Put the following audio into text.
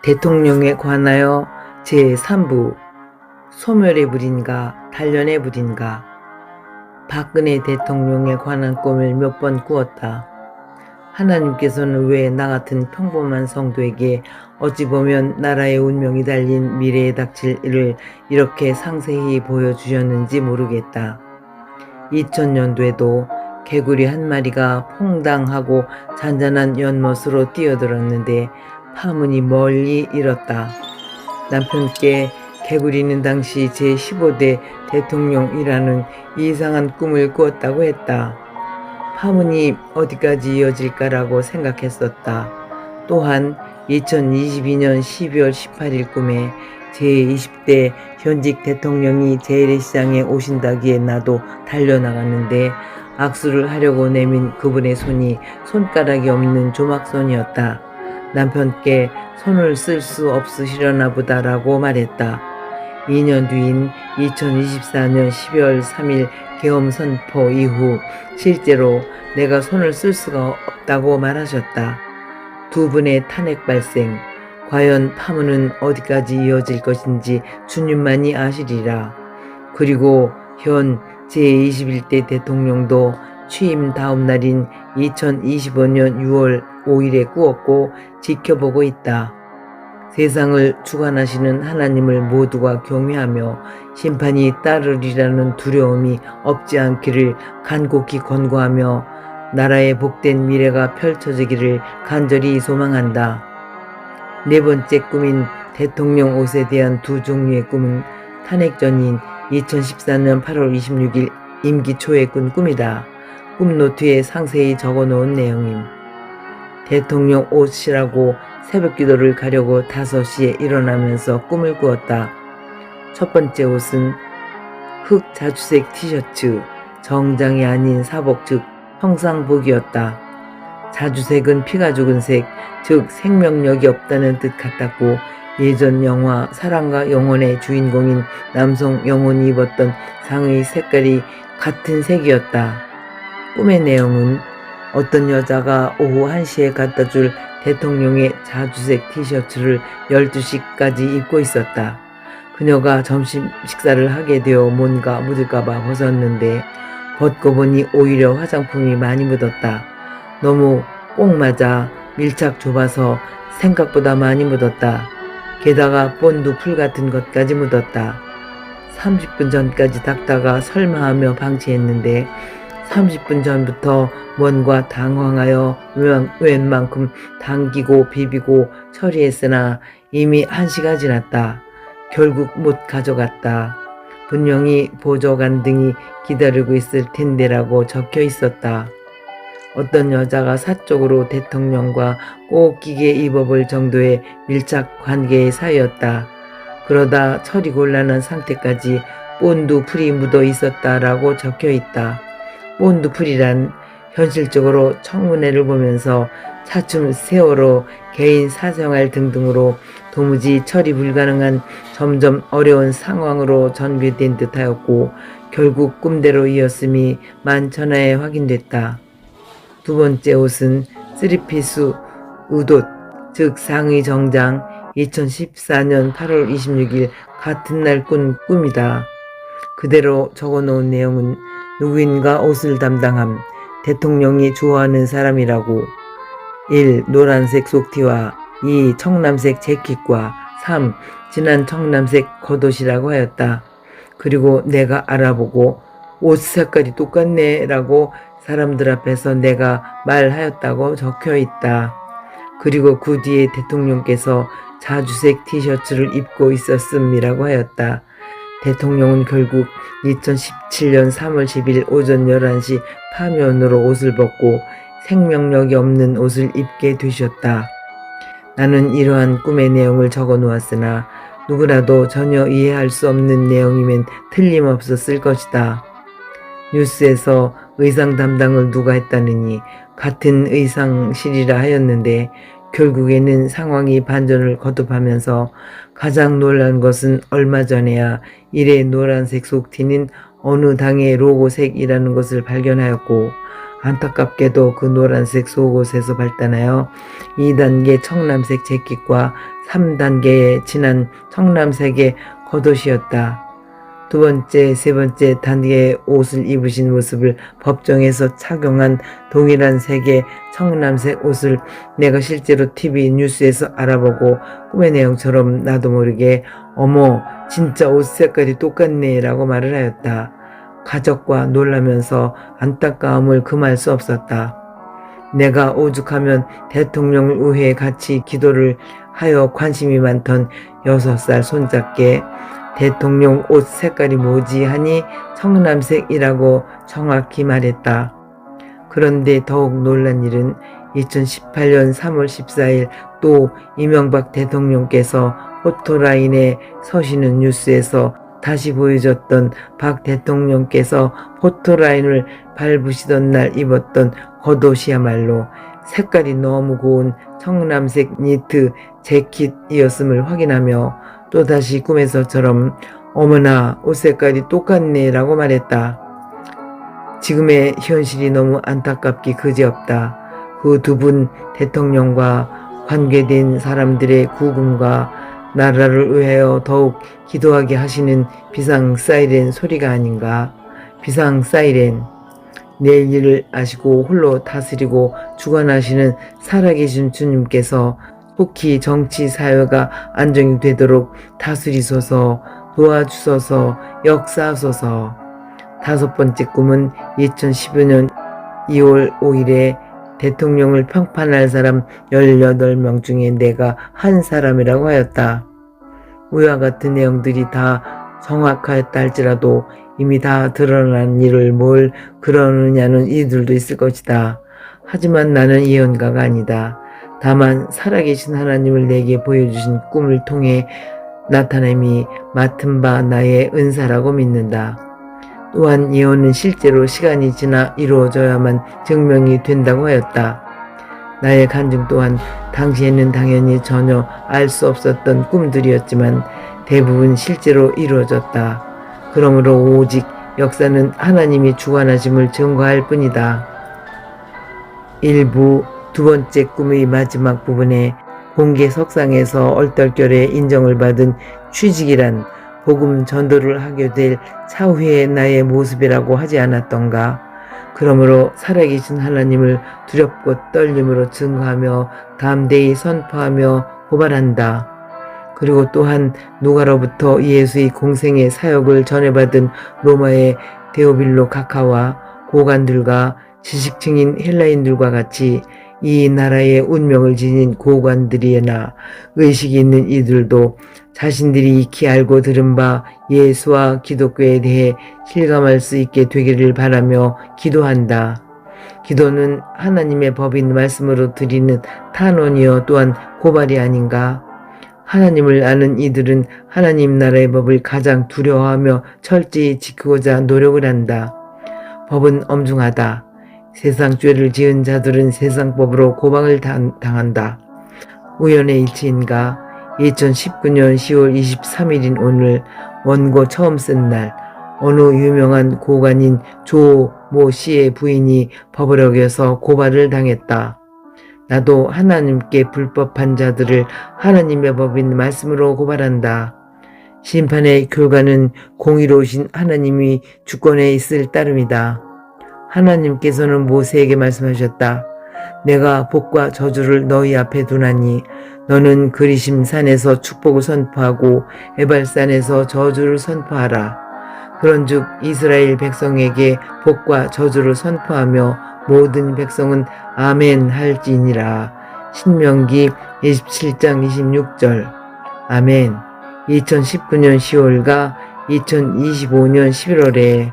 대통령에 관하여 제3부 소멸의 불인가 단련의 불인가. 박근혜 대통령에 관한 꿈을 몇 번 꾸었다. 하나님께서는 왜 나 같은 평범한 성도에게 어찌 보면 나라의 운명이 달린 미래에 닥칠 일을 이렇게 상세히 보여주셨는지 모르겠다. 2000년도에도 개구리 한 마리가 퐁당하고 잔잔한 연못으로 뛰어들었는데 파문이 멀리 일었다. 남편께 개구리는 당시 제15대 대통령이라는 이상한 꿈을 꾸었다고 했다. 파문이 어디까지 이어질까라고 생각했었다. 또한 2022년 12월 18일 꿈에 제20대 현직 대통령이 재래시장에 오신다기에 나도 달려나갔는데 악수를 하려고 내민 그분의 손이 손가락이 없는 조막손이었다. 남편께 손을 쓸 수 없으시려나 보다라고 말했다. 2년 뒤인 2024년 12월 3일 계엄 선포 이후 실제로 내가 손을 쓸 수가 없다고 말하셨다. 두 분의 탄핵 발생, 과연 파문은 어디까지 이어질 것인지 주님만이 아시리라. 그리고 현 제21대 대통령도 취임 다음 날인 2025년 6월 5일에 꾸었고 지켜보고 있다. 세상을 주관하시는 하나님을 모두가 경외하며 심판이 따르리라는 두려움이 없지 않기를 간곡히 권고하며 나라의 복된 미래가 펼쳐지기를 간절히 소망한다. 네 번째 꿈인 대통령 옷에 대한 두 종류의 꿈은 탄핵 전인 2014년 8월 26일 임기 초에 꾼 꿈이다. 꿈 노트에 상세히 적어놓은 내용임. 대통령 옷이라고 새벽 기도를 가려고 5시에 일어나면서 꿈을 꾸었다. 첫 번째 옷은 흑 자주색 티셔츠, 정장이 아닌 사복 즉 평상복이었다. 자주색은 피가 죽은 색, 즉 생명력이 없다는 뜻 같았고 예전 영화 사랑과 영혼의 주인공인 남성 영혼이 입었던 상의 색깔이 같은 색이었다. 꿈의 내용은 어떤 여자가 오후 1시에 갖다 줄 대통령의 자주색 티셔츠를 12시까지 입고 있었다. 그녀가 점심 식사를 하게 되어 뭔가 묻을까봐 벗었는데 벗고 보니 오히려 화장품이 많이 묻었다. 너무 꼭 맞아 밀착 좁아서 생각보다 많이 묻었다. 게다가 본드 풀 같은 것까지 묻었다. 30분 전까지 닦다가 설마하며 방치했는데 30분 전부터 뭔가 당황하여 웬만큼 당기고 비비고 처리했으나 이미 1시가 지났다. 결국 못 가져갔다. 분명히 보조관 등이 기다리고 있을 텐데라고 적혀 있었다. 어떤 여자가 사적으로 대통령과 꼭 끼게 입어볼 정도의 밀착 관계의 사이였다. 그러다 처리 곤란한 상태까지 본드 풀이 묻어 있었다라고 적혀 있다. 본드 풀이란 현실적으로 청문회를 보면서 차츰 세월호, 개인 사생활 등등으로 도무지 처리 불가능한 점점 어려운 상황으로 전개된 듯하였고 결국 꿈대로 이었음이 만천하에 확인됐다. 두 번째 옷은 쓰리피스 의돛, 즉 상의 정장, 2014년 8월 26일 같은 날 꾼 꿈이다. 그대로 적어놓은 내용은 누구인가 옷을 담당함, 대통령이 좋아하는 사람이라고. 1. 노란색 속티와 2. 청남색 재킷과 3. 진한 청남색 겉옷이라고 하였다. 그리고 내가 알아보고 옷 색깔이 똑같네 라고 사람들 앞에서 내가 말하였다고 적혀 있다. 그리고 그 뒤에 대통령께서 자주색 티셔츠를 입고 있었음이라고 하였다. 대통령은 결국 2017년 3월 10일 오전 11시 파면으로 옷을 벗고 생명력이 없는 옷을 입게 되셨다. 나는 이러한 꿈의 내용을 적어 놓았으나 누구라도 전혀 이해할 수 없는 내용이면 틀림없었을 것이다. 뉴스에서 의상 담당을 누가 했다느니 같은 의상실이라 하였는데 결국에는 상황이 반전을 거듭하면서 가장 놀란 것은 얼마 전에야 이래 노란색 속티는 어느 당의 로고색이라는 것을 발견하였고 안타깝게도 그 노란색 속옷에서 발단하여 2단계 청남색 재킷과 3단계의 진한 청남색의 겉옷이었다. 두 번째, 세 번째 단계의 옷을 입으신 모습을 법정에서 착용한 동일한 색의 청남색 옷을 내가 실제로 TV 뉴스에서 알아보고 꿈의 내용처럼 나도 모르게 어머 진짜 옷 색깔이 똑같네 라고 말을 하였다. 가족과 놀라면서 안타까움을 금할 수 없었다. 내가 오죽하면 대통령을 위해 같이 기도를 하여 관심이 많던 6살 손자께 대통령 옷 색깔이 뭐지 하니 청남색이라고 정확히 말했다. 그런데 더욱 놀란 일은 2018년 3월 14일 또 이명박 대통령께서 포토라인에 서시는 뉴스에서 다시 보여줬던 박 대통령께서 포토라인을 밟으시던 날 입었던 겉옷이야말로 색깔이 너무 고운 청남색 니트 재킷이었음을 확인하며 또다시 꿈에서처럼 어머나 옷 색깔이 똑같네 라고 말했다. 지금의 현실이 너무 안타깝기 그지없다. 그 두 분 대통령과 관계된 사람들의 구금과 나라를 위하여 더욱 기도하게 하시는 비상 사이렌 소리가 아닌가. 비상 사이렌. 내일 일을 아시고 홀로 다스리고 주관하시는 살아계신 주님께서 속히 정치 사회가 안정이 되도록 다스리소서, 도와주소서, 역사하소서. 다섯 번째 꿈은 2015년 2월 5일에 대통령을 평판할 사람 18명 중에 내가 한 사람이라고 하였다. 위와 같은 내용들이 다 정확하였다 할지라도 이미 다 드러난 일을 뭘 그러느냐는 이들도 있을 것이다. 하지만 나는 예언가가 아니다. 다만 살아계신 하나님을 내게 보여주신 꿈을 통해 나타남이 맡은 바 나의 은사라고 믿는다. 또한 예언은 실제로 시간이 지나 이루어져야만 증명이 된다고 하였다. 나의 간증 또한 당시에는 당연히 전혀 알 수 없었던 꿈들이었지만 대부분 실제로 이루어졌다. 그러므로 오직 역사는 하나님이 주관하심을 증거할 뿐이다. 일부 두 번째 꿈의 마지막 부분에 공개 석상에서 얼떨결에 인정을 받은 취직이란 복음 전도를 하게 될 차후의 나의 모습이라고 하지 않았던가. 그러므로 살아계신 하나님을 두렵고 떨림으로 증거하며 담대히 선포하며 고발한다. 그리고 또한 누가로부터 예수의 공생의 사역을 전해받은 로마의 데오빌로 각하와 고관들과 지식층인 헬라인들과 같이 이 나라의 운명을 지닌 고관들이나 의식이 있는 이들도 자신들이 익히 알고 들은 바 예수와 기독교에 대해 실감할 수 있게 되기를 바라며 기도한다. 기도는 하나님의 법인 말씀으로 드리는 탄원이요 또한 고발이 아닌가. 하나님을 아는 이들은 하나님 나라의 법을 가장 두려워하며 철저히 지키고자 노력을 한다. 법은 엄중하다. 세상 죄를 지은 자들은 세상 법으로 고방을 당한다. 우연의 일치인가? 2019년 10월 23일인 오늘 원고 처음 쓴 날 어느 유명한 고관인 조 모 씨의 부인이 법을 어겨서 고발을 당했다. 나도 하나님께 불법한 자들을 하나님의 법인 말씀으로 고발한다. 심판의 결과는 공의로우신 하나님이 주권에 있을 따름이다. 하나님께서는 모세에게 말씀하셨다. 내가 복과 저주를 너희 앞에 두나니 너는 그리심 산에서 축복을 선포하고 에발산에서 저주를 선포하라. 그런즉 이스라엘 백성에게 복과 저주를 선포하며 모든 백성은 아멘 할지니라. 신명기 27장 26절. 아멘. 2019년 10월과 2025년 11월에